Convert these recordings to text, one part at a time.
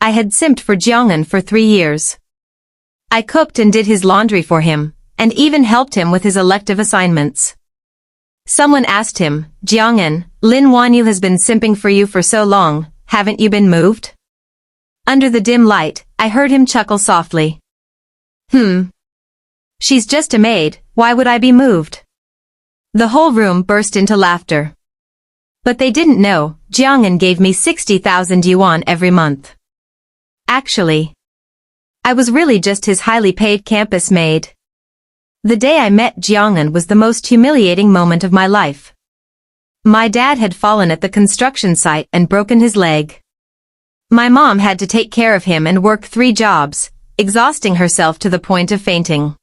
I had simped for Jiang An for 3 years. I cooked and did his laundry for him, and even helped him with his elective assignments. Someone asked him, Jiang An, Lin Wan Yue has been simping for you for so long, haven't you been moved? Under the dim light, I heard him chuckle softly. She's just a maid, why would I be moved? The whole room burst into laughter. But they didn't know, Jiang An gave me 60,000 yuan every month. Actually, I was really just his highly paid campus maid. The day I met Jiang An was the most humiliating moment of my life. My dad had fallen at the construction site and broken his leg. My mom had to take care of him and work 3 jobs, exhausting herself to the point of fainting.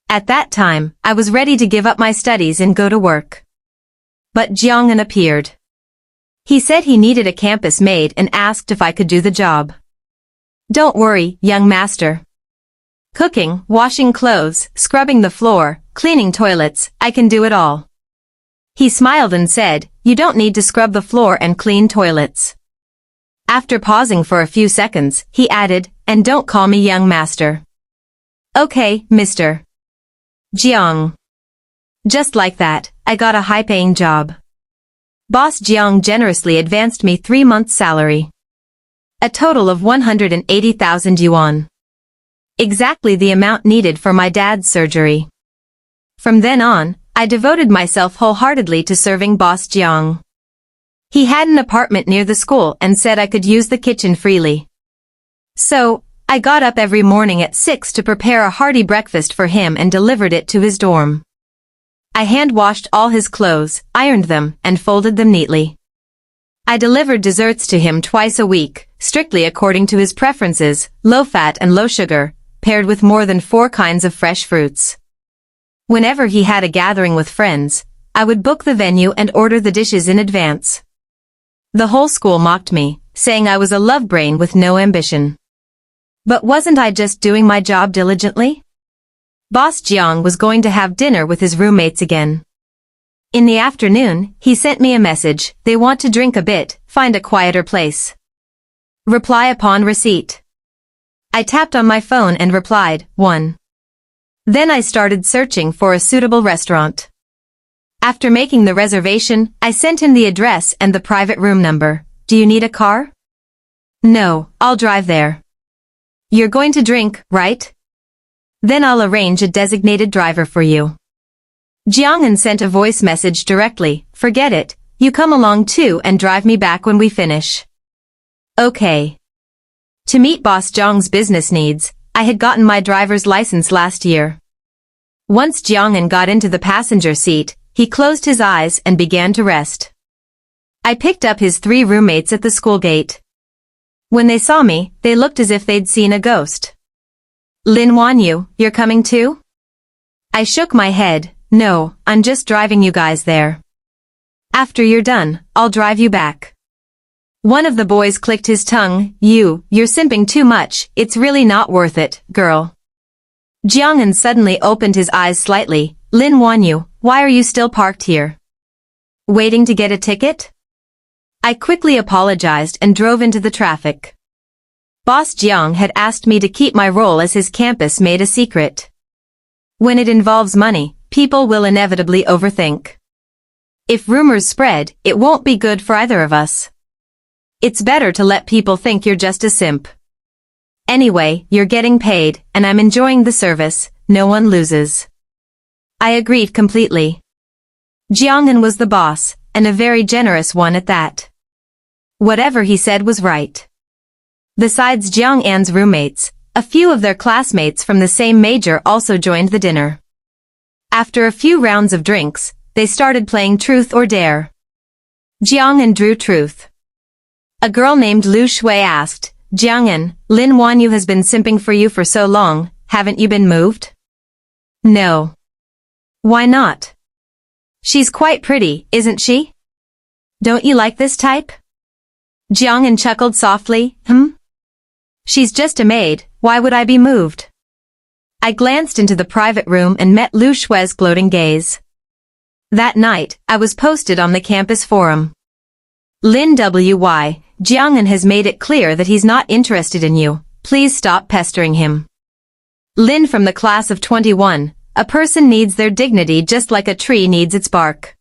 At that time, I was ready to give up my studies and go to work. But Jiang An appeared. He said he needed a campus maid and asked if I could do the job. Don't worry, young master. Cooking, washing clothes, scrubbing the floor, cleaning toilets, I can do it all. He smiled and said, you don't need to scrub the floor and clean toilets. After pausing for a few seconds, he added, and don't call me young master. Okay, Mr. Jiang. Just like that, I got a high-paying job. Boss Jiang generously advanced me 3 months' salary. A total of 180,000 yuan. Exactly the amount needed for my dad's surgery. From then on, I devoted myself wholeheartedly to serving Boss Jiang. He had an apartment near the school and said I could use the kitchen freely. So, I got up every morning at 6 to prepare a hearty breakfast for him and delivered it to his dorm. I hand-washed all his clothes, ironed them, and folded them neatly. I delivered desserts to him twice a week, strictly according to his preferences, low-fat and low-sugar, paired with more than 4 kinds of fresh fruits. Whenever he had a gathering with friends, I would book the venue and order the dishes in advance. The whole school mocked me, saying I was a love brain with no ambition. But wasn't I just doing my job diligently? Boss Jiang was going to have dinner with his roommates again. In the afternoon, he sent me a message, they want to drink a bit, find a quieter place. Reply upon receipt. I tapped on my phone and replied, 1. Then I started searching for a suitable restaurant. After making the reservation, I sent him the address and the private room number. Do you need a car? No, I'll drive there. You're going to drink, right? Then I'll arrange a designated driver for you. Jiang An sent a voice message directly, forget it, you come along too and drive me back when we finish. Okay. To meet Boss Jiang's business needs, I had gotten my driver's license last year. Once Jiang An got into the passenger seat, he closed his eyes and began to rest. I picked up his 3 roommates at the school gate. When they saw me, they looked as if they'd seen a ghost. Lin Wan Yue, you're coming too? I shook my head, no, I'm just driving you guys there. After you're done, I'll drive you back. One of the boys clicked his tongue, you're simping too much, it's really not worth it, girl. Jiang An suddenly opened his eyes slightly, Lin Wan Yue, why are you still parked here? Waiting to get a ticket? I quickly apologized and drove into the traffic. Boss Jiang had asked me to keep my role as his campus maid a secret. When it involves money, people will inevitably overthink. If rumors spread, it won't be good for either of us. It's better to let people think you're just a simp. Anyway, you're getting paid, and I'm enjoying the service, no one loses. I agreed completely. Jiang An was the boss, and a very generous one at that. Whatever he said was right. Besides Jiang An's roommates, a few of their classmates from the same major also joined the dinner. After a few rounds of drinks, they started playing Truth or Dare. Jiang An drew truth. A girl named Lu Shui asked, Jiang An, Lin Wan Yue has been simping for you for so long, haven't you been moved? No. Why not? She's quite pretty, isn't she? Don't you like this type? Jiang An chuckled softly, She's just a maid, why would I be moved? I glanced into the private room and met Lu Shui's gloating gaze. That night, I was posted on the campus forum. Lin Wy, Jiang An has made it clear that he's not interested in you. Please stop pestering him. Lin from the class of 21, a person needs their dignity just like a tree needs its bark.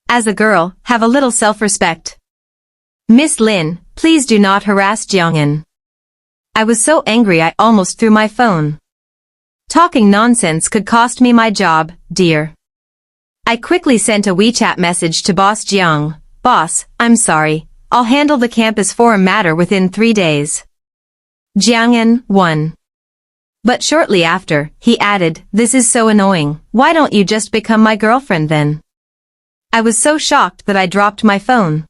As a girl, have a little self-respect. Miss Lin, please do not harass Jiang An. I was so angry I almost threw my phone. Talking nonsense could cost me my job, dear. I quickly sent a WeChat message to Boss Jiang. Boss, I'm sorry. I'll handle the campus forum matter within 3 days. Jiang An, 1. But shortly after, he added, this is so annoying. Why don't you just become my girlfriend then? I was so shocked that I dropped my phone.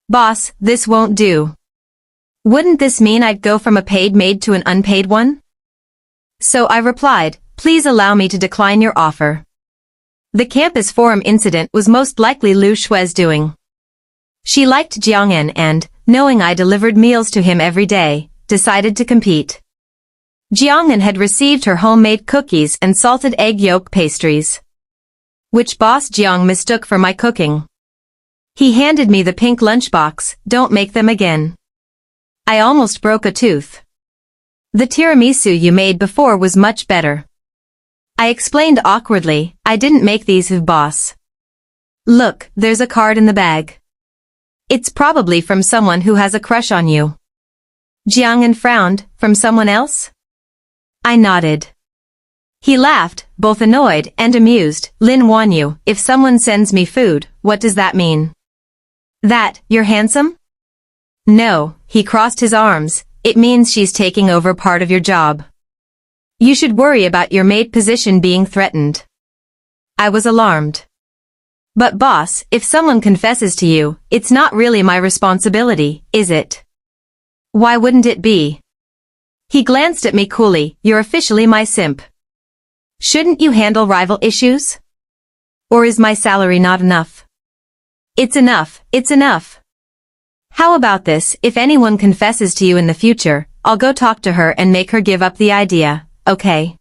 Boss, this won't do. Wouldn't this mean I'd go from a paid maid to an unpaid one? So I replied, please allow me to decline your offer. The campus forum incident was most likely Lu Shui's doing. She liked Jiang An and, knowing I delivered meals to him every day, decided to compete. Jiang An had received her homemade cookies and salted egg yolk pastries, which Boss Jiang mistook for my cooking. He handed me the pink lunchbox. Don't make them again. I almost broke a tooth. The tiramisu you made before was much better. I explained awkwardly, I didn't make these, boss. Look, there's a card in the bag. It's probably from someone who has a crush on you. Jiang An frowned, from someone else? I nodded. He laughed, both annoyed and amused. Lin Wan Yue, if someone sends me food, what does that mean? That, you're handsome? No, he crossed his arms, it means she's taking over part of your job. You should worry about your maid position being threatened. I was alarmed. But boss, if someone confesses to you, it's not really my responsibility, is it? Why wouldn't it be? He glanced at me coolly, you're officially my simp. Shouldn't you handle rival issues? Or is my salary not enough? It's enough, it's enough. How about this, if anyone confesses to you in the future, I'll go talk to her and make her give up the idea. Okay.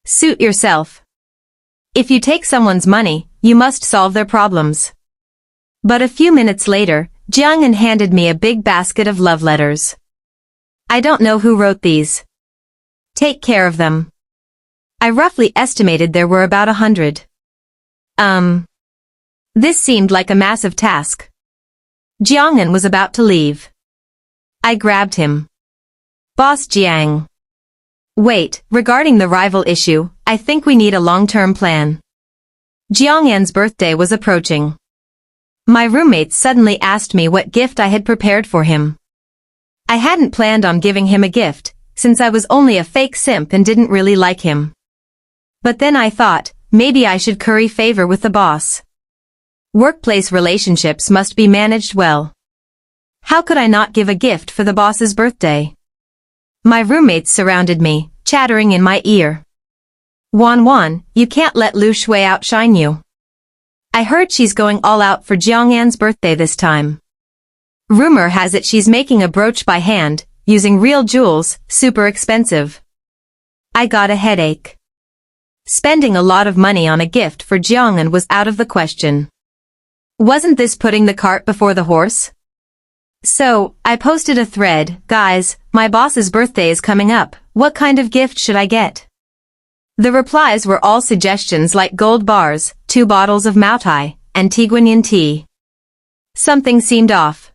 Suit yourself. If you take someone's money, you must solve their problems. But a few minutes later, Jiang An handed me a big basket of love letters. I don't know who wrote these. Take care of them. I roughly estimated there were about 100. This seemed like a massive task. Jiang An was about to leave. I grabbed him. Boss Jiang. Wait, regarding the rival issue, I think we need a long-term plan. Jiang An's birthday was approaching. My roommates suddenly asked me what gift I had prepared for him. I hadn't planned on giving him a gift, since I was only a fake simp and didn't really like him. But then I thought, maybe I should curry favor with the boss. Workplace relationships must be managed well. How could I not give a gift for the boss's birthday? My roommates surrounded me, chattering in my ear. Wan, you can't let Lu Shui outshine you. I heard she's going all out for Jiang An's birthday this time. Rumor has it she's making a brooch by hand, using real jewels, super expensive. I got a headache. Spending a lot of money on a gift for Jiang An was out of the question. Wasn't this putting the cart before the horse? So, I posted a thread, guys, my boss's birthday is coming up, what kind of gift should I get? The replies were all suggestions like gold bars, 2 bottles of Maotai, and Tiguanyin tea. Something seemed off.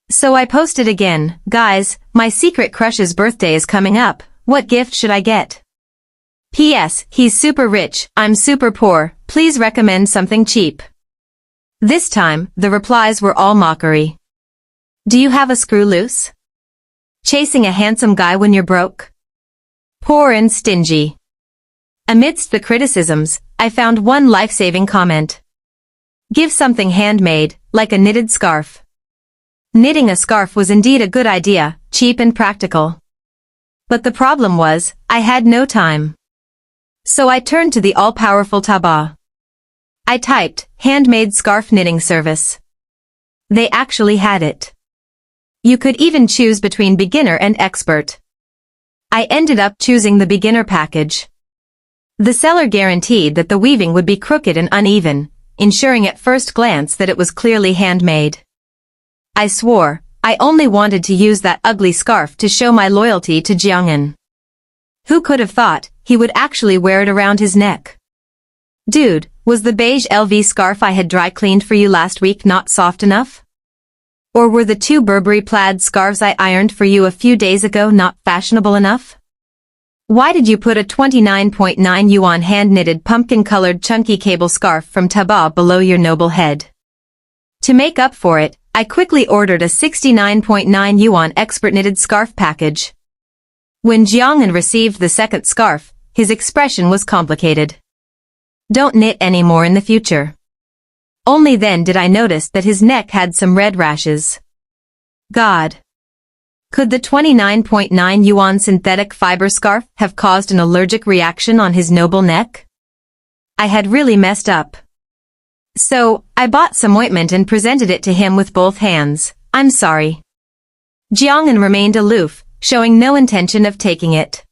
So I posted again, guys, my secret crush's birthday is coming up, what gift should I get? P.S. He's super rich, I'm super poor, please recommend something cheap. This time, the replies were all mockery. Do you have a screw loose? Chasing a handsome guy when you're broke? Poor and stingy. Amidst the criticisms, I found one life-saving comment. Give something handmade, like a knitted scarf. Knitting a scarf was indeed a good idea, cheap and practical. But the problem was, I had no time. So I turned to the all-powerful Taobao. I typed, handmade scarf knitting service. They actually had it. You could even choose between beginner and expert. I ended up choosing the beginner package. The seller guaranteed that the weaving would be crooked and uneven, ensuring at first glance that it was clearly handmade. I swore, I only wanted to use that ugly scarf to show my loyalty to Jiang An. Who could have thought he would actually wear it around his neck? Dude, was the beige LV scarf I had dry cleaned for you last week not soft enough? Or were the 2 Burberry plaid scarves I ironed for you a few days ago not fashionable enough? Why did you put a 29.9 yuan hand-knitted pumpkin-colored chunky cable scarf from Taobao below your noble head? To make up for it, I quickly ordered a 69.9 yuan expert-knitted scarf package. When Jiang An received the second scarf, his expression was complicated. Don't knit anymore in the future. Only then did I notice that his neck had some red rashes. God. Could the 29.9 yuan synthetic fiber scarf have caused an allergic reaction on his noble neck? I had really messed up. So, I bought some ointment and presented it to him with both hands. I'm sorry. Jiang An remained aloof, showing no intention of taking it.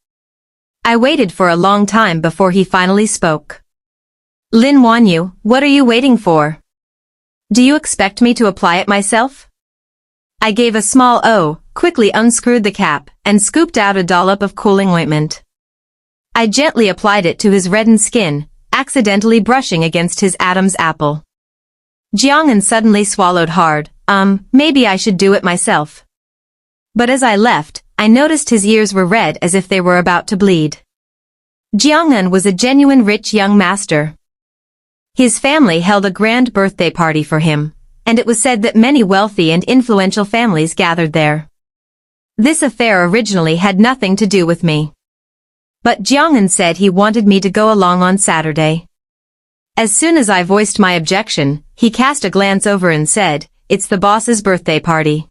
I waited for a long time before he finally spoke. Lin Wan Yue, what are you waiting for? Do you expect me to apply it myself? I gave a small O, quickly unscrewed the cap, and scooped out a dollop of cooling ointment. I gently applied it to his reddened skin, accidentally brushing against his Adam's apple. Jiang An suddenly swallowed hard. Maybe I should do it myself. But as I left, I noticed his ears were red as if they were about to bleed. Jiang An was a genuine rich young master. His family held a grand birthday party for him, and it was said that many wealthy and influential families gathered there. This affair originally had nothing to do with me. But Jiang An said he wanted me to go along on Saturday. As soon as I voiced my objection, he cast a glance over and said, "It's the boss's birthday party.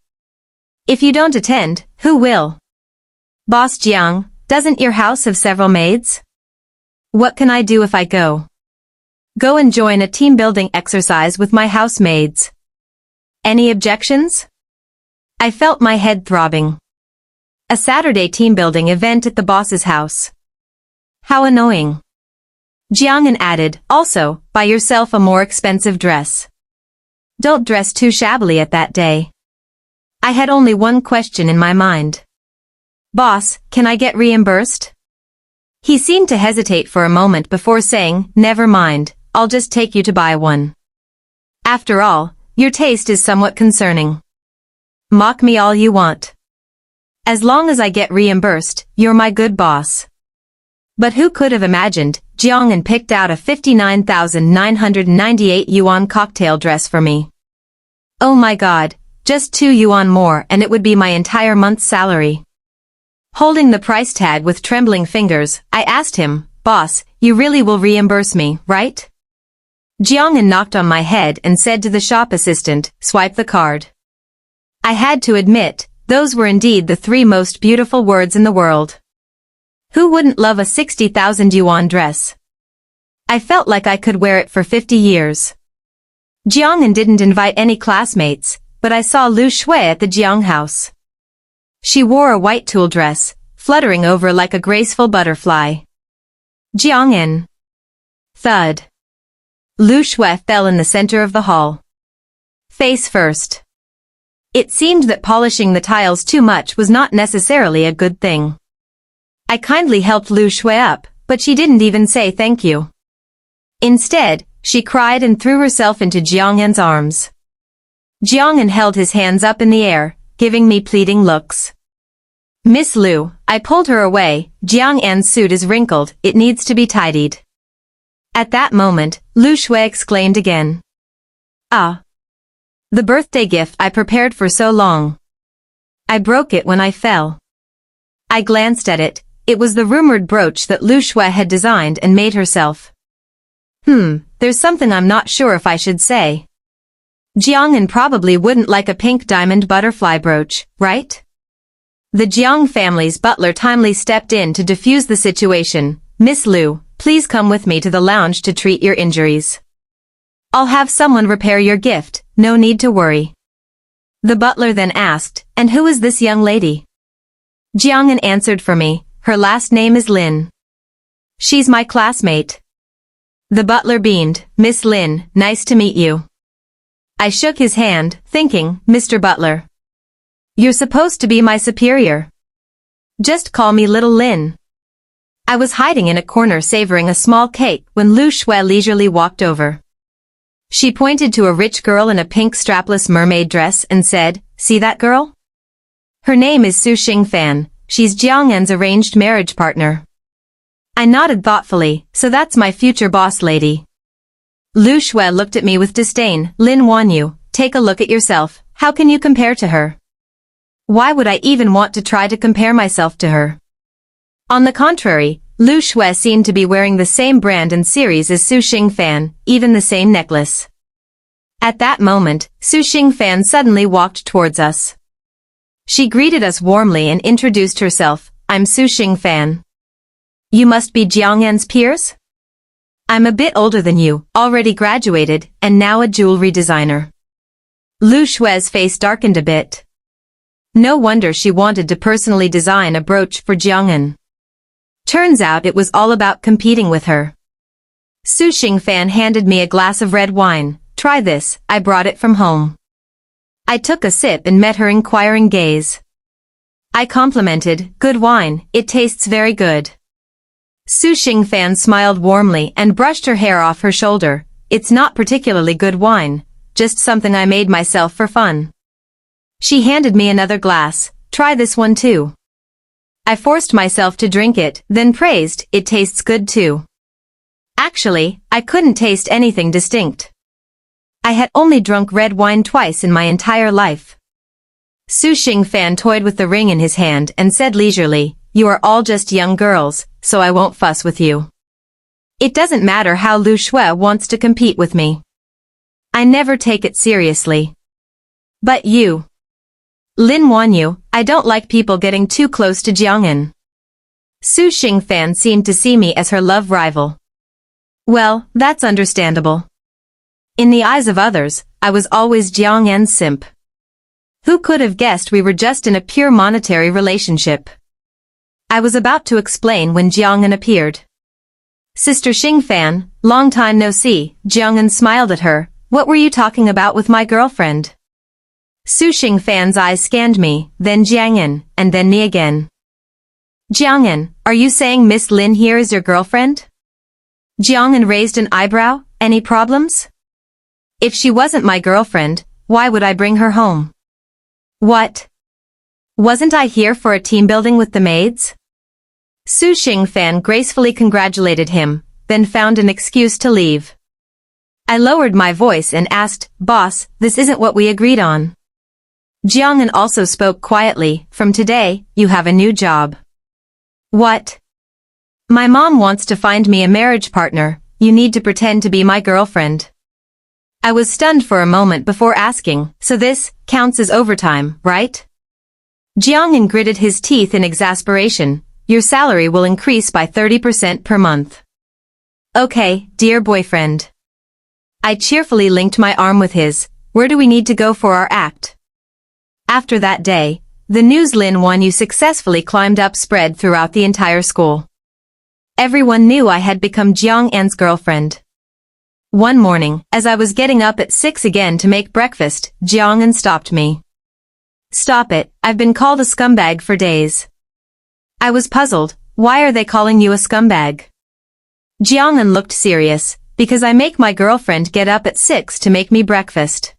If you don't attend, who will?" "Boss Jiang, doesn't your house have several maids? What can I do if I go?" "Go and join a team-building exercise with my housemaids." Any objections? I felt my head throbbing. A Saturday team-building event at the boss's house. How annoying. Jiang An added, "Also, buy yourself a more expensive dress. Don't dress too shabbily at that day." I had only one question in my mind. "Boss, can I get reimbursed?" He seemed to hesitate for a moment before saying, "Never mind, I'll just take you to buy one. After all, your taste is somewhat concerning. Mock me all you want. As long as I get reimbursed, you're my good boss." But who could have imagined, Jiang An picked out a 59,998 yuan cocktail dress for me. Oh my god, just 2 yuan more and it would be my entire month's salary. Holding the price tag with trembling fingers, I asked him, "Boss, you really will reimburse me, right?" Jiang An knocked on my head and said to the shop assistant, "Swipe the card." I had to admit, those were indeed the 3 most beautiful words in the world. Who wouldn't love a 60,000 yuan dress? I felt like I could wear it for 50 years. Jiang An didn't invite any classmates, but I saw Lu Shui at the Jiang house. She wore a white tulle dress, fluttering over like a graceful butterfly. Jiang An. Thud. Lu Shui fell in the center of the hall. Face first. It seemed that polishing the tiles too much was not necessarily a good thing. I kindly helped Lu Shui up, but she didn't even say thank you. Instead, she cried and threw herself into Jiang An's arms. Jiang An held his hands up in the air, giving me pleading looks. "Miss Lu," I pulled her away, "Jiang An's suit is wrinkled, it needs to be tidied." At that moment, Lu Shui exclaimed again. "Ah! The birthday gift I prepared for so long. I broke it when I fell." I glanced at it. It was the rumored brooch that Lu Shui had designed and made herself. There's something I'm not sure if I should say. Jiang An probably wouldn't like a pink diamond butterfly brooch, right? The Jiang family's butler timely stepped in to defuse the situation. "Miss Lu, please come with me to the lounge to treat your injuries. I'll have someone repair your gift, no need to worry." The butler then asked, "And who is this young lady?" Jiang An answered for me, "Her last name is Lin. She's my classmate." The butler beamed, "Miss Lin, nice to meet you." I shook his hand, thinking, Mr. Butler. You're supposed to be my superior. Just call me Little Lin. I was hiding in a corner savoring a small cake when Lu Shui leisurely walked over. She pointed to a rich girl in a pink strapless mermaid dress and said, "See that girl? Her name is Su Xingfan, she's Jiang An's arranged marriage partner." I nodded thoughtfully, "So that's my future boss lady." Lu Shui looked at me with disdain. "Lin Wan Yue, take a look at yourself, how can you compare to her? Why would I even want to try to compare myself to her?" On the contrary, Lu Shui seemed to be wearing the same brand and series as Su Xingfan, even the same necklace. At that moment, Su Xingfan suddenly walked towards us. She greeted us warmly and introduced herself, "I'm Su Xingfan. You must be Jiang An's peers? I'm a bit older than you, already graduated, and now a jewelry designer." Lu Shui's face darkened a bit. No wonder she wanted to personally design a brooch for Jiang An. Turns out it was all about competing with her. Su Xingfan handed me a glass of red wine. "Try this, I brought it from home." I took a sip and met her inquiring gaze. I complimented, "Good wine, it tastes very good." Su Xingfan smiled warmly and brushed her hair off her shoulder. "It's not particularly good wine, just something I made myself for fun." She handed me another glass. "Try this one too." I forced myself to drink it, then praised, "It tastes good too." Actually, I couldn't taste anything distinct. I had only drunk red wine twice in my entire life. Su Xingfan toyed with the ring in his hand and said leisurely, "You are all just young girls, so I won't fuss with you. It doesn't matter how Lu Shui wants to compete with me. I never take it seriously. But you, Lin Wan Yue, I don't like people getting too close to Jiang An." Su Xingfan seemed to see me as her love rival. Well, that's understandable. In the eyes of others, I was always Jiang An's simp. Who could have guessed we were just in a pure monetary relationship? I was about to explain when Jiang An appeared. "Sister Xingfan, long time no see." Jiang An smiled at her. "What were you talking about with my girlfriend?" Su Xingfan's eyes scanned me, then Jiang An, and then me again. "Jiang An, are you saying Miss Lin here is your girlfriend?" Jiang An raised an eyebrow. "Any problems? If she wasn't my girlfriend, why would I bring her home?" "What? Wasn't I here for a team building with the maids?" Su Xingfan gracefully congratulated him, then found an excuse to leave. I lowered my voice and asked, "Boss, this isn't what we agreed on." Jiang An also spoke quietly, "From today, you have a new job." "What?" "My mom wants to find me a marriage partner, you need to pretend to be my girlfriend." I was stunned for a moment before asking, "So this counts as overtime, right?" Jiang An gritted his teeth in exasperation. "Your salary will increase by 30% per month." "Okay, dear boyfriend." I cheerfully linked my arm with his. "Where do we need to go for our act?" After that day, the news Lin Wan Yue successfully climbed up spread throughout the entire school. Everyone knew I had become Jiang An's girlfriend. One morning, as I was getting up at 6 again to make breakfast, Jiang An stopped me. "Stop it, I've been called a scumbag for days." I was puzzled. "Why are they calling you a scumbag?" Jiang An looked serious. "Because I make my girlfriend get up at 6 to make me breakfast.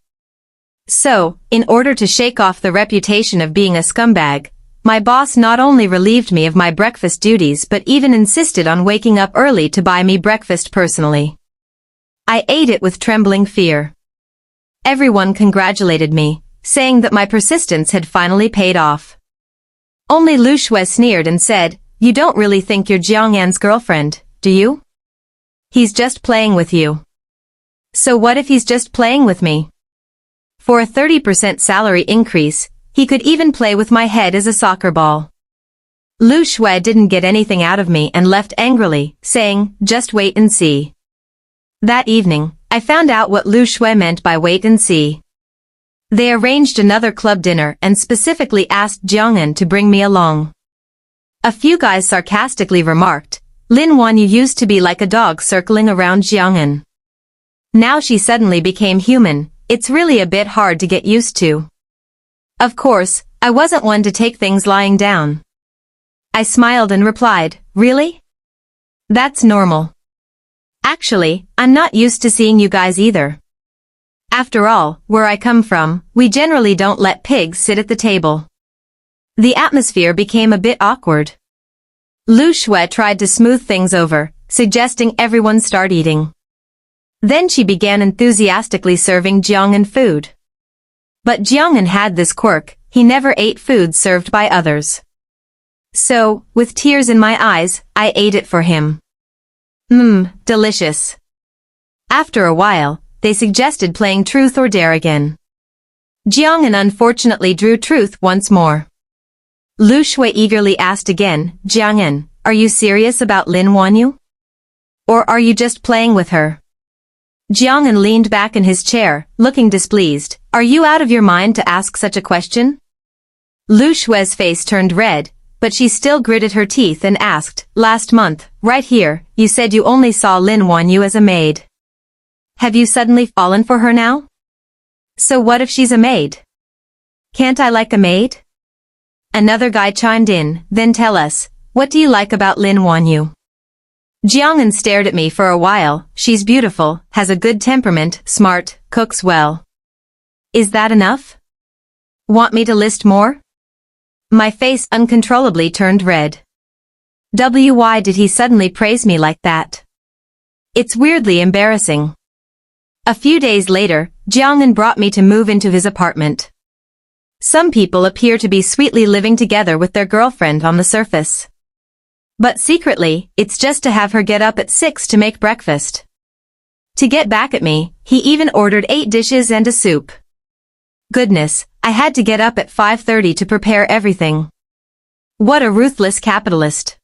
So, in order to shake off the reputation of being a scumbag, my boss not only relieved me of my breakfast duties but even insisted on waking up early to buy me breakfast personally." I ate it with trembling fear. Everyone congratulated me, saying that my persistence had finally paid off. Only Lu Shui sneered and said, "You don't really think you're Jiang An's girlfriend, do you? He's just playing with you." "So what if he's just playing with me? For a 30% salary increase, he could even play with my head as a soccer ball." Lu Shui didn't get anything out of me and left angrily, saying, "Just wait and see." That evening, I found out what Lu Shui meant by wait and see. They arranged another club dinner and specifically asked Jiang An to bring me along. A few guys sarcastically remarked, "Lin Wan Yue used to be like a dog circling around Jiang An. Now she suddenly became human, it's really a bit hard to get used to. Of course, I wasn't one to take things lying down. I smiled and replied, really? That's normal. Actually, I'm not used to seeing you guys either. After all, where I come from, we generally don't let pigs sit at the table. The atmosphere became a bit awkward. Lu Shui tried to smooth things over, suggesting everyone start eating. Then she began enthusiastically serving Jiang An food. But Jiang An had this quirk, he never ate food served by others. So, with tears in my eyes, I ate it for him. Delicious. After a while, they suggested playing Truth or Dare again. Jiang An unfortunately drew Truth once more. Lu Shui eagerly asked again, Jiang An, are you serious about Lin Wan Yue? Or are you just playing with her? Jiang An leaned back in his chair, looking displeased. Are you out of your mind to ask such a question? Lu Shui's face turned red, but she still gritted her teeth and asked, last month, right here, you said you only saw Lin Wan Yue as a maid. Have you suddenly fallen for her now? So what if she's a maid? Can't I like a maid? Another guy chimed in, then tell us, what do you like about Lin Wan Yue? Jiang An stared at me for a while. She's beautiful, has a good temperament, smart, cooks well. Is that enough? Want me to list more? My face uncontrollably turned red. Why did he suddenly praise me like that? It's weirdly embarrassing. A few days later, Jiang An brought me to move into his apartment. Some people appear to be sweetly living together with their girlfriend on the surface. But secretly, it's just to have her get up at 6 to make breakfast. To get back at me, he even ordered 8 dishes and a soup. Goodness, I had to get up at 5:30 to prepare everything. What a ruthless capitalist.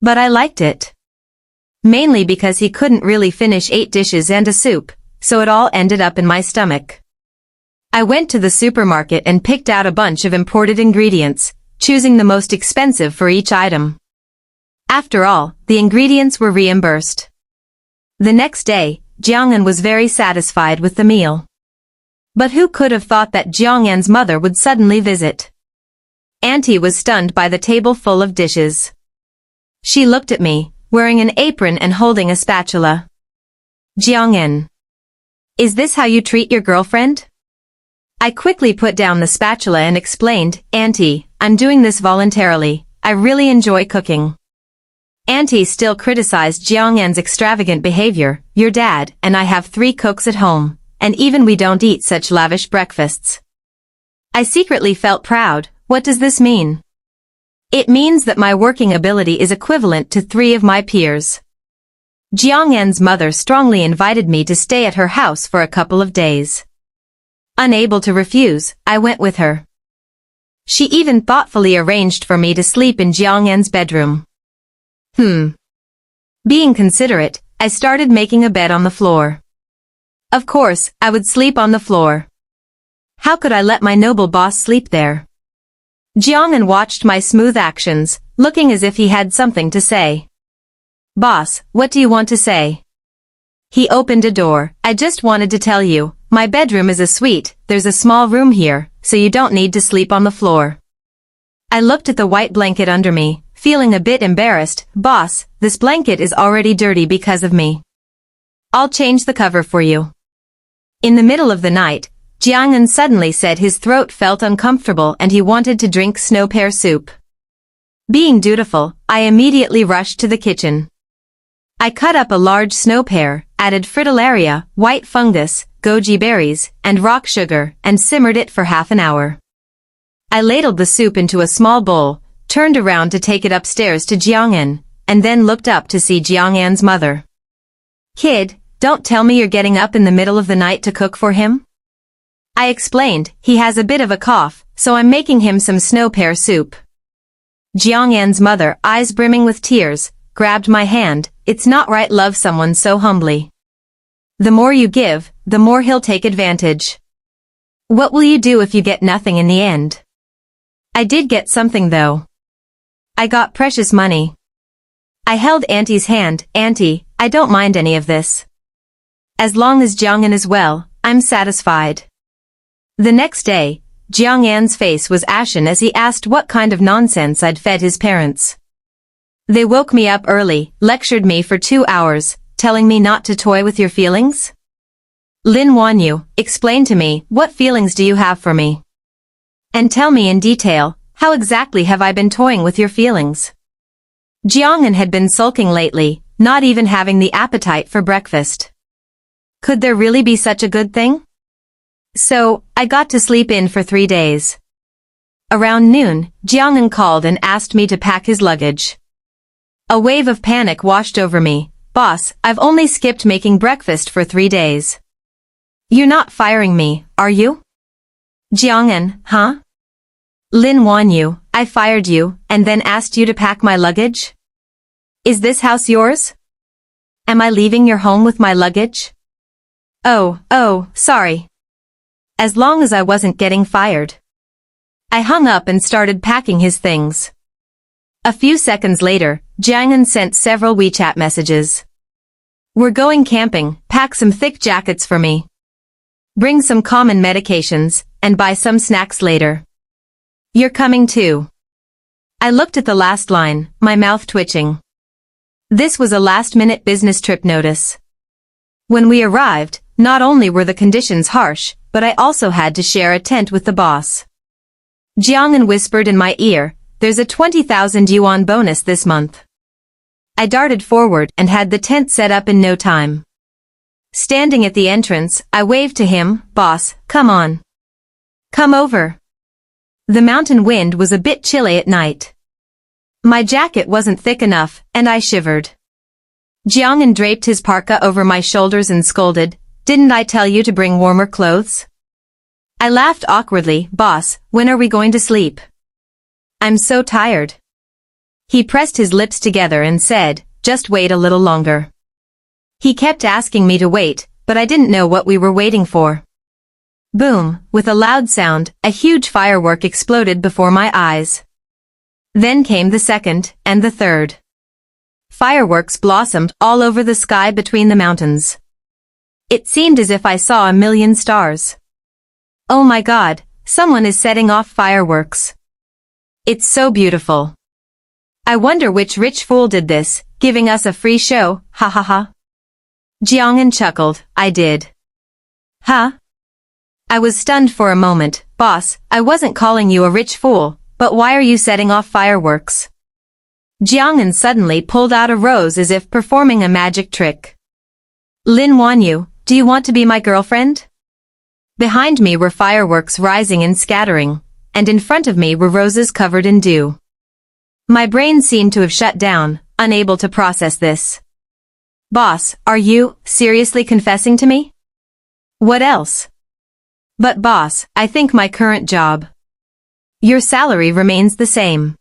But I liked it. Mainly because he couldn't really finish 8 dishes and a soup, so it all ended up in my stomach. I went to the supermarket and picked out a bunch of imported ingredients, choosing the most expensive for each item. After all, the ingredients were reimbursed. The next day, Jiang An was very satisfied with the meal. But who could have thought that Jiang An's mother would suddenly visit? Auntie was stunned by the table full of dishes. She looked at me, wearing an apron and holding a spatula. Jiang An. Is this how you treat your girlfriend? I quickly put down the spatula and explained, Auntie, I'm doing this voluntarily. I really enjoy cooking. Auntie still criticized Jiang An's extravagant behavior. Your dad and I have 3 cooks at home, and even we don't eat such lavish breakfasts. I secretly felt proud. What does this mean? It means that my working ability is equivalent to 3 of my peers. Jiang An's mother strongly invited me to stay at her house for a couple of days. Unable to refuse, I went with her. She even thoughtfully arranged for me to sleep in Jiang An's bedroom. Being considerate, I started making a bed on the floor. Of course, I would sleep on the floor. How could I let my noble boss sleep there? Jiang An watched my smooth actions, looking as if he had something to say. Boss, what do you want to say? He opened a door. I just wanted to tell you, my bedroom is a suite, there's a small room here, so you don't need to sleep on the floor. I looked at the white blanket under me, feeling a bit embarrassed. Boss, this blanket is already dirty because of me. I'll change the cover for you. In the middle of the night, Jiang An suddenly said his throat felt uncomfortable and he wanted to drink snow pear soup. Being dutiful, I immediately rushed to the kitchen. I cut up a large snow pear, added fritillaria, white fungus, goji berries, and rock sugar, and simmered it for half an hour. I ladled the soup into a small bowl, turned around to take it upstairs to Jiang An, and then looked up to see Jiang An's mother. Kid, don't tell me you're getting up in the middle of the night to cook for him? I explained, he has a bit of a cough, so I'm making him some snow pear soup. Jiang An's mother, eyes brimming with tears, grabbed my hand. It's not right, love someone so humbly. The more you give, the more he'll take advantage. What will you do if you get nothing in the end? I did get something though. I got precious money. I held Auntie's hand. Auntie, I don't mind any of this. As long as Jiang An is well, I'm satisfied. The next day, Jiang An's face was ashen as he asked what kind of nonsense I'd fed his parents. They woke me up early, lectured me for 2 hours, telling me not to toy with your feelings? Lin Wan Yue, explain to me, what feelings do you have for me? And tell me in detail, how exactly have I been toying with your feelings? Jiang An had been sulking lately, not even having the appetite for breakfast. Could there really be such a good thing? So, I got to sleep in for 3 days. Around noon, Jiang An called and asked me to pack his luggage. A wave of panic washed over me. Boss, I've only skipped making breakfast for 3 days. You're not firing me, are you? Jiang An, huh? Lin Wan Yue, I fired you, and then asked you to pack my luggage? Is this house yours? Am I leaving your home with my luggage? Oh, sorry. As long as I wasn't getting fired. I hung up and started packing his things. A few seconds later, Jiang An sent several WeChat messages. We're going camping, pack some thick jackets for me. Bring some common medications, and buy some snacks later. You're coming too. I looked at the last line, my mouth twitching. This was a last-minute business trip notice. When we arrived, not only were the conditions harsh, but I also had to share a tent with the boss. Jiang An whispered in my ear, there's a 20,000 yuan bonus this month. I darted forward and had the tent set up in no time. Standing at the entrance, I waved to him, boss, come on. Come over. The mountain wind was a bit chilly at night. My jacket wasn't thick enough, and I shivered. Jiang An draped his parka over my shoulders and scolded, didn't I tell you to bring warmer clothes? I laughed awkwardly, boss, when are we going to sleep? I'm so tired. He pressed his lips together and said, just wait a little longer. He kept asking me to wait, but I didn't know what we were waiting for. Boom, with a loud sound, a huge firework exploded before my eyes. Then came the second, and the third. Fireworks blossomed all over the sky between the mountains. It seemed as if I saw a million stars. Oh my God, someone is setting off fireworks. It's so beautiful. I wonder which rich fool did this, giving us a free show, ha ha ha. Jiang An chuckled, I did. Huh? I was stunned for a moment, boss, I wasn't calling you a rich fool, but why are you setting off fireworks? Jiang An suddenly pulled out a rose as if performing a magic trick. Lin Wan Yue, do you want to be my girlfriend? Behind me were fireworks rising and scattering, and in front of me were roses covered in dew. My brain seemed to have shut down, unable to process this. Boss, are you seriously confessing to me? What else? But boss, I think my current job. Your salary remains the same.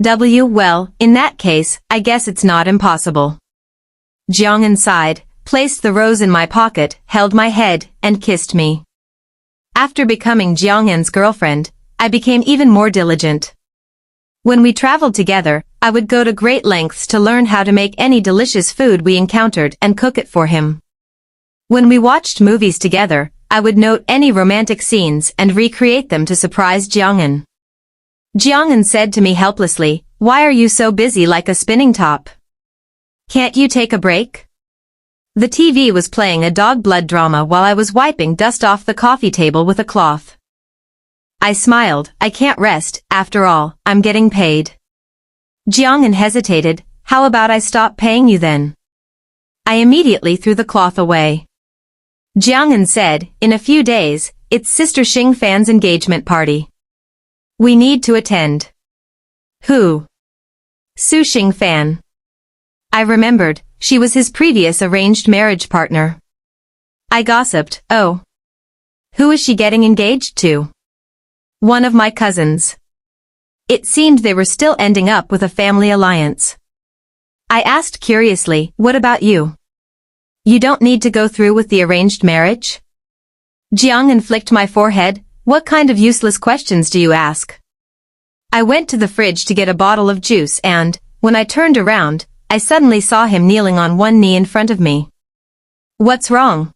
Well, in that case, I guess it's not impossible. Jiang An sighed, placed the rose in my pocket, held my head, and kissed me. After becoming Jiang An's girlfriend, I became even more diligent. When we traveled together, I would go to great lengths to learn how to make any delicious food we encountered and cook it for him. When we watched movies together, I would note any romantic scenes and recreate them to surprise Jiang An. Jiang An said to me helplessly, why are you so busy like a spinning top? Can't you take a break? The TV was playing a dog blood drama while I was wiping dust off the coffee table with a cloth. I smiled, I can't rest, after all, I'm getting paid. Jiang An hesitated, how about I stop paying you then? I immediately threw the cloth away. Jiang An said, in a few days, it's Sister Xing Fan's engagement party. We need to attend. Who? Su Xing Fan. I remembered, she was his previous arranged marriage partner. I gossiped, oh. Who is she getting engaged to? One of my cousins. It seemed they were still ending up with a family alliance. I asked curiously, what about you? You don't need to go through with the arranged marriage? Jiang An flicked my forehead, what kind of useless questions do you ask? I went to the fridge to get a bottle of juice and, when I turned around, I suddenly saw him kneeling on one knee in front of me. What's wrong?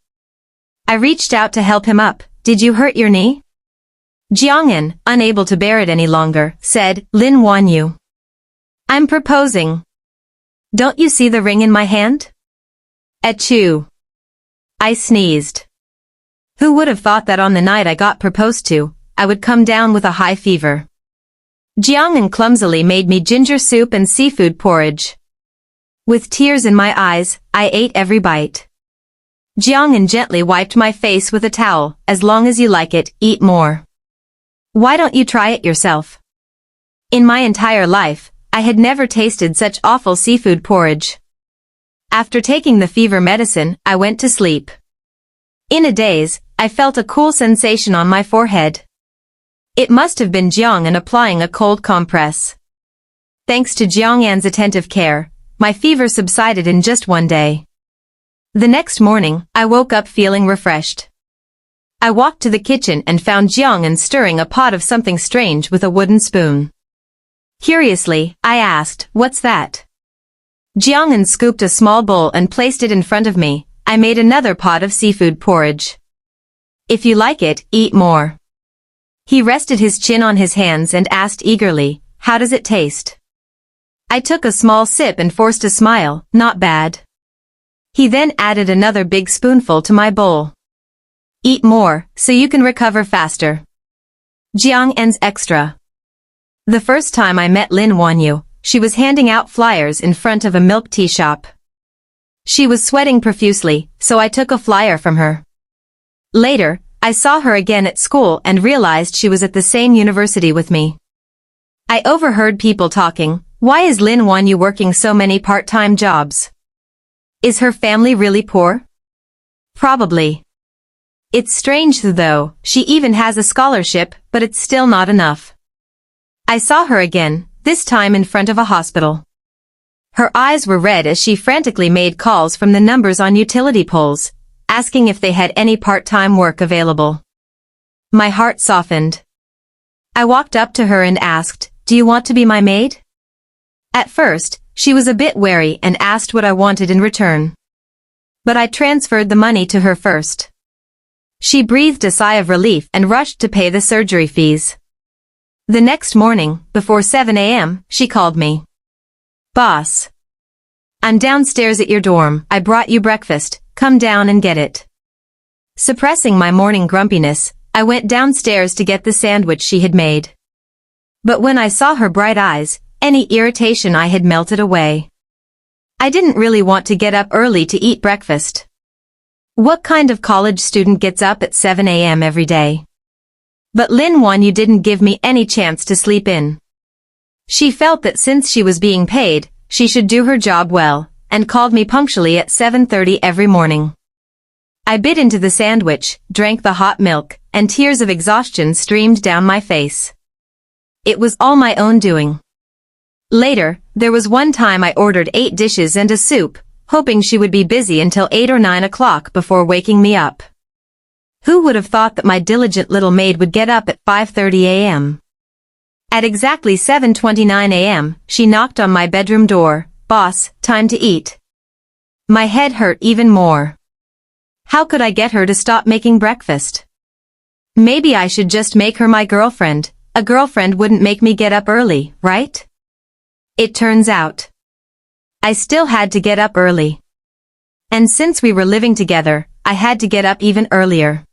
I reached out to help him up. Did you hurt your knee? Jiang An, unable to bear it any longer, said, Lin Wan Yue. I'm proposing. Don't you see the ring in my hand? Achoo. I sneezed. Who would have thought that on the night I got proposed to, I would come down with a high fever? Jiang An clumsily made me ginger soup and seafood porridge. With tears in my eyes, I ate every bite. Jiang An gently wiped my face with a towel. As long as you like it, eat more. Why don't you try it yourself? In my entire life, I had never tasted such awful seafood porridge. After taking the fever medicine, I went to sleep. In a daze, I felt a cool sensation on my forehead. It must have been Jiang An applying a cold compress. Thanks to Jiang An's attentive care, my fever subsided in just one day. The next morning, I woke up feeling refreshed. I walked to the kitchen and found Jiang An stirring a pot of something strange with a wooden spoon. Curiously, I asked, what's that? Jiang An scooped a small bowl and placed it in front of me. I made another pot of seafood porridge. If you like it, eat more. He rested his chin on his hands and asked eagerly, how does it taste? I took a small sip and forced a smile, not bad. He then added another big spoonful to my bowl. Eat more, so you can recover faster. Jiang An's extra. The first time I met Lin Wan Yue, she was handing out flyers in front of a milk tea shop. She was sweating profusely, so I took a flyer from her. Later, I saw her again at school and realized she was at the same university with me. I overheard people talking, why is Lin Wan Yue working so many part-time jobs? Is her family really poor? Probably. It's strange though, she even has a scholarship, but it's still not enough. I saw her again, this time in front of a hospital. Her eyes were red as she frantically made calls from the numbers on utility poles, asking if they had any part-time work available. My heart softened. I walked up to her and asked, do you want to be my maid? At first, she was a bit wary and asked what I wanted in return. But I transferred the money to her first. She breathed a sigh of relief and rushed to pay the surgery fees. The next morning, before 7 a.m., she called me. Boss. I'm downstairs at your dorm. I brought you breakfast. Come down and get it. Suppressing my morning grumpiness, I went downstairs to get the sandwich she had made. But when I saw her bright eyes, any irritation I had melted away. I didn't really want to get up early to eat breakfast. What kind of college student gets up at 7 a.m. every day? But Lin Wan Yue didn't give me any chance to sleep in. She felt that since she was being paid, she should do her job well, and called me punctually at 7:30 every morning. I bit into the sandwich, drank the hot milk, and tears of exhaustion streamed down my face. It was all my own doing. Later, there was one time I ordered 8 dishes and a soup, hoping she would be busy until 8 or 9 o'clock before waking me up. Who would have thought that my diligent little maid would get up at 5:30 a.m.? At exactly 7:29 a.m., she knocked on my bedroom door. Boss, time to eat. My head hurt even more. How could I get her to stop making breakfast? Maybe I should just make her my girlfriend. A girlfriend wouldn't make me get up early, right? It turns out, I still had to get up early. And since we were living together, I had to get up even earlier.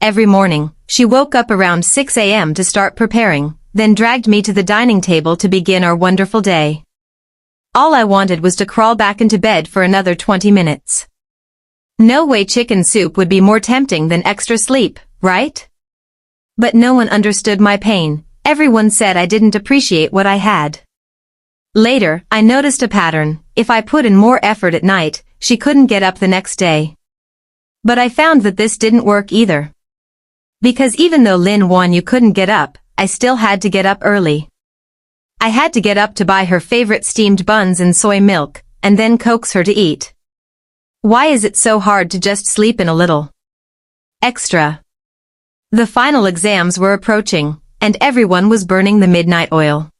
Every morning, she woke up around 6 a.m. to start preparing, then dragged me to the dining table to begin our wonderful day. All I wanted was to crawl back into bed for another 20 minutes. No way chicken soup would be more tempting than extra sleep, right? But no one understood my pain. Everyone said I didn't appreciate what I had. Later, I noticed a pattern. If I put in more effort at night, she couldn't get up the next day. But I found that this didn't work either. Because even though Lin Wan Yue couldn't get up, I still had to get up early. I had to get up to buy her favorite steamed buns and soy milk, and then coax her to eat. Why is it so hard to just sleep in a little extra? The final exams were approaching, and everyone was burning the midnight oil.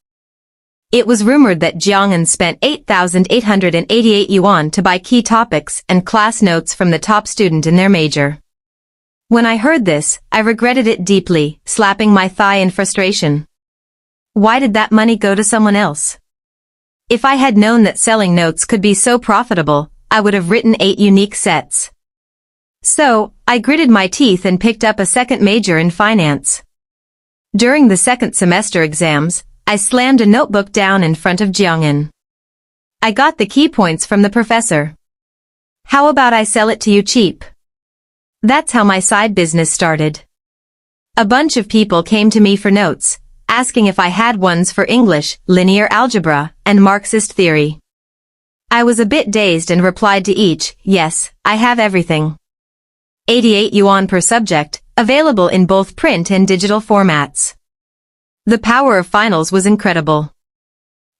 It was rumored that Jiang An spent 8,888 yuan to buy key topics and class notes from the top student in their major. When I heard this, I regretted it deeply, slapping my thigh in frustration. Why did that money go to someone else? If I had known that selling notes could be so profitable, I would have written 8 unique sets. So, I gritted my teeth and picked up a second major in finance. During the second semester exams, I slammed a notebook down in front of Jiang An. I got the key points from the professor. How about I sell it to you cheap? That's how my side business started. A bunch of people came to me for notes, asking if I had ones for English, linear algebra, and Marxist theory. I was a bit dazed and replied to each, yes, I have everything. 88 yuan per subject, available in both print and digital formats. The power of finals was incredible.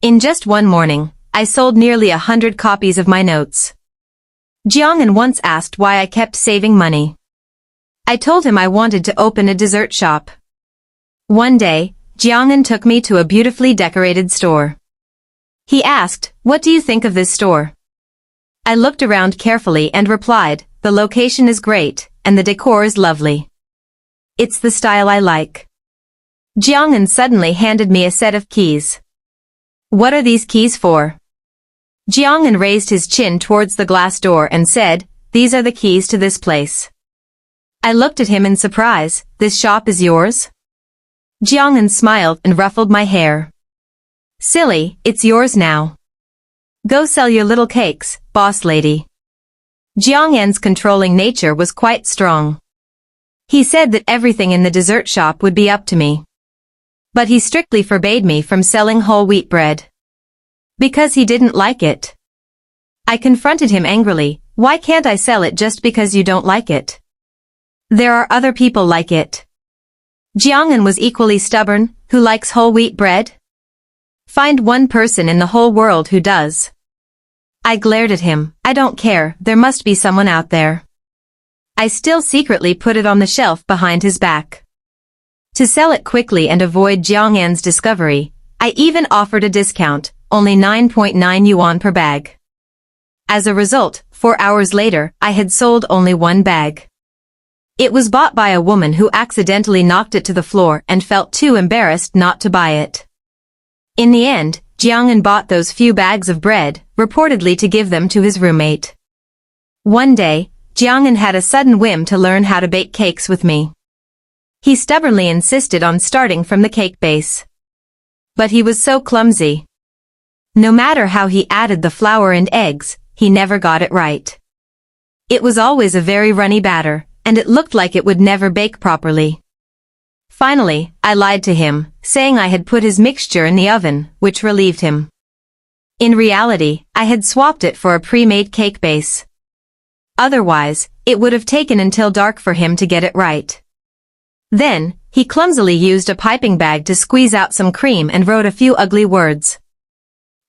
In just one morning, I sold nearly 100 copies of my notes. Jiang An once asked why I kept saving money. I told him I wanted to open a dessert shop. One day, Jiang An took me to a beautifully decorated store. He asked, "What do you think of this store?" I looked around carefully and replied, "The location is great, and the decor is lovely. It's the style I like." Jiang An suddenly handed me a set of keys. "What are these keys for?" Jiang An raised his chin towards the glass door and said, "These are the keys to this place." I looked at him in surprise. "This shop is yours?" Jiang An smiled and ruffled my hair. "Silly, it's yours now. Go sell your little cakes, boss lady." Jiang An's controlling nature was quite strong. He said that everything in the dessert shop would be up to me. But he strictly forbade me from selling whole wheat bread. Because he didn't like it. I confronted him angrily, "Why can't I sell it just because you don't like it? There are other people like it." Jiang An was equally stubborn. "Who likes whole wheat bread? Find one person in the whole world who does." I glared at him. "I don't care, there must be someone out there." I still secretly put it on the shelf behind his back. To sell it quickly and avoid Jiang An's discovery, I even offered a discount, only 9.9 yuan per bag. As a result, 4 hours later, I had sold only 1 bag. It was bought by a woman who accidentally knocked it to the floor and felt too embarrassed not to buy it. In the end, Jiang An bought those few bags of bread, reportedly to give them to his roommate. One day, Jiang An had a sudden whim to learn how to bake cakes with me. He stubbornly insisted on starting from the cake base. But he was so clumsy. No matter how he added the flour and eggs, he never got it right. It was always a very runny batter, and it looked like it would never bake properly. Finally, I lied to him, saying I had put his mixture in the oven, which relieved him. In reality, I had swapped it for a pre-made cake base. Otherwise, it would have taken until dark for him to get it right. Then, he clumsily used a piping bag to squeeze out some cream and wrote a few ugly words.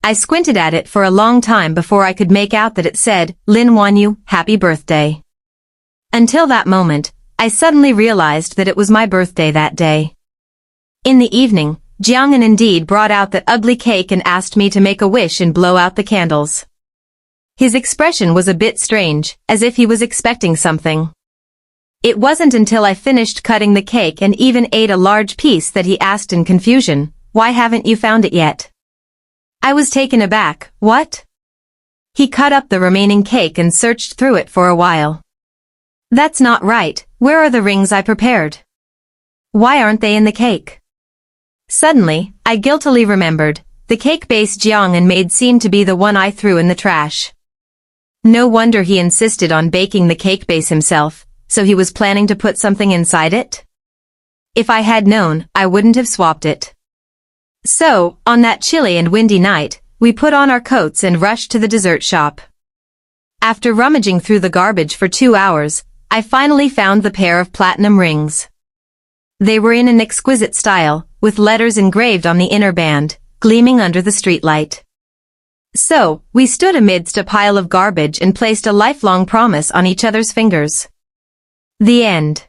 I squinted at it for a long time before I could make out that it said, "Lin Wan Yue, happy birthday." Until that moment, I suddenly realized that it was my birthday that day. In the evening, Jiang An indeed brought out that ugly cake and asked me to make a wish and blow out the candles. His expression was a bit strange, as if he was expecting something. It wasn't until I finished cutting the cake and even ate a large piece that he asked in confusion, "Why haven't you found it yet?" I was taken aback. "What?" He cut up the remaining cake and searched through it for a while. "That's not right. Where are the rings I prepared? Why aren't they in the cake?" Suddenly, I guiltily remembered, the cake base Jiang An made seemed to be the one I threw in the trash. No wonder he insisted on baking the cake base himself, so he was planning to put something inside it? If I had known, I wouldn't have swapped it. So, on that chilly and windy night, we put on our coats and rushed to the dessert shop. After rummaging through the garbage for 2 hours, I finally found the pair of platinum rings. They were in an exquisite style, with letters engraved on the inner band, gleaming under the streetlight. So, we stood amidst a pile of garbage and placed a lifelong promise on each other's fingers. The end.